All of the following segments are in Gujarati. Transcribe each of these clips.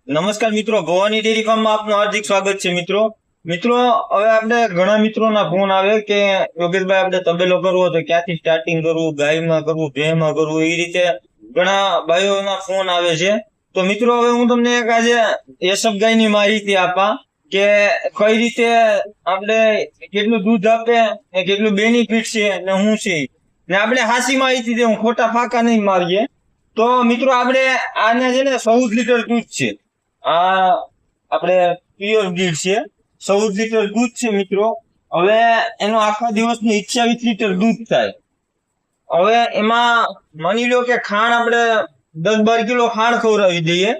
નમસ્કાર મિત્રો, ભવાની ડેરી ફાર્મમાં આપનું હાર્દિક સ્વાગત છે મિત્રો. મિત્રો, હવે આપણે ઘણા મિત્રોના ફોન આવે કે યોગેશભાઈ આપણે તબેલો કરવો તો ક્યાંથી સ્ટાર્ટિંગ કરવું, ગાયમાં કરવું, ભેંમાં કરવું, એ રીતે ઘણા ભાઈઓના ફોન આવે છે. તો મિત્રો, હવે હું તમને એક આજે એસબ ગાયની માહિતી આપા કે કઈ રીતે આપણે કેટલું દૂધ આપે, કેટલું બેનિફિટ છે ને શું છે, ને આપણે હાસી માહિતી દે, ખોટા ફાકા નહીં મારીએ. તો મિત્રો, આપણે આને છે ને 14 લીટર દૂધ છે. આ આપણે પ્યોર બ્રીડ છે, 14 લીટર દૂધ છે મિત્રો. હવે એનો આખા દિવસનું 28 લીટર દૂધ થાય. હવે એમાં માની લો કે ખાંડ આપણે 10-12 કિલો ખાંડ ખવડાવી દઈએ,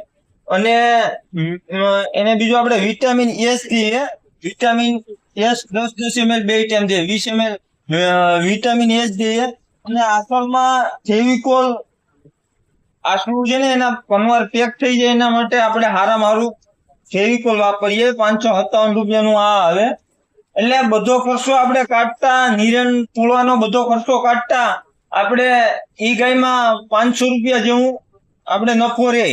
અને એને બીજું આપણે વિટામિન એસ દઈએ. વિટામિન એસ 10 ml 2 ટાઈમ દઈએ, 20 ml વિટામિન એસ દઈએ. અને આસળમાં ફેવિકોલ આસળું છે ને એના કન્વર પેક થઈ જાય એના માટે આપણે હારામાં હારું ફેવિકોલ વાપરીએ. 557 રૂપિયાનું આ આવે. એટલે બધો ખર્ચો આપણે કાઢતા, નિરણ તોડવાનો બધો ખર્ચો કાઢતા આપણે ઈ ગાયમાં 500 રૂપિયા જેવું આપણે નફો રહે.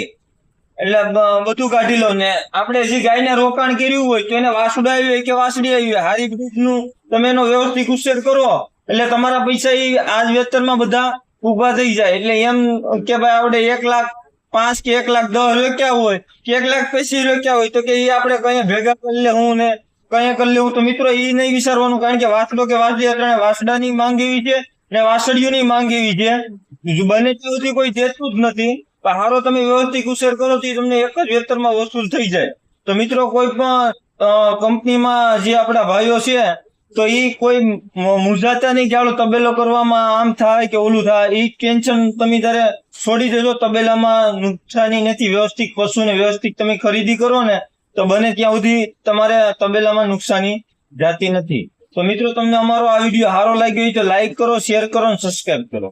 એટલે બધું કાઢી લો ને આપણે જે ગાયને રોકાણ કર્યું હોય તો એને વાસુડા આવી હોય કે વાસડી આવી હોય, હારી બ્રીડનું તમે એનો વ્યવસ્થિત ઉછેર કરો એટલે તમારા પૈસા ઈ આજ વેતરમાં બધા ઉભા થઈ જાય. એટલે એમ કે ભાઈ આપણે 1,05,000 કે 1,10,000 રોક્યા હોય કે 1,25,000 રોક્યા હોય તો કે એ આપણે કઈ ભેગા કરી લેવું ને કઈ કરી લેવું. તો મિત્રો, એ નહીં વિચારવાનું, કારણ કે વાસડો કે વાસડી એટલે વાસડાની માંગ એવી છે ને વાસળીઓની માંગ એવી છે. બને ત્યાં સુધી કોઈ દેતું જ નથી. પણ હારો તમે વ્યવસ્થિત ઉછેર કરો તો તમને એક જ વેતરમાં વસૂલ થઈ જાય. તો મિત્રો, કોઈ પણ કંપનીમાં જે આપણા ભાઈઓ છે તો એ કોઈ મૂંઝાતા નહીં કે આલો તબેલો કરવામાં આમ થાય કે ઓલું થાય. એ ટેન્શન તમે ત્યારે છોડી દેજો. તબેલામાં નુકસાની નથી. વ્યવસ્થિત પશુને વ્યવસ્થિત તમે ખરીદી કરો ને તો બને ત્યાં સુધી તમારે તબેલામાં નુકસાની જાતી નથી. તો મિત્રો, તમને અમારો આ વિડીયો સારો લાગ્યો હોય તો લાઈક કરો, શેર કરો અને સબસ્ક્રાઈબ કરો.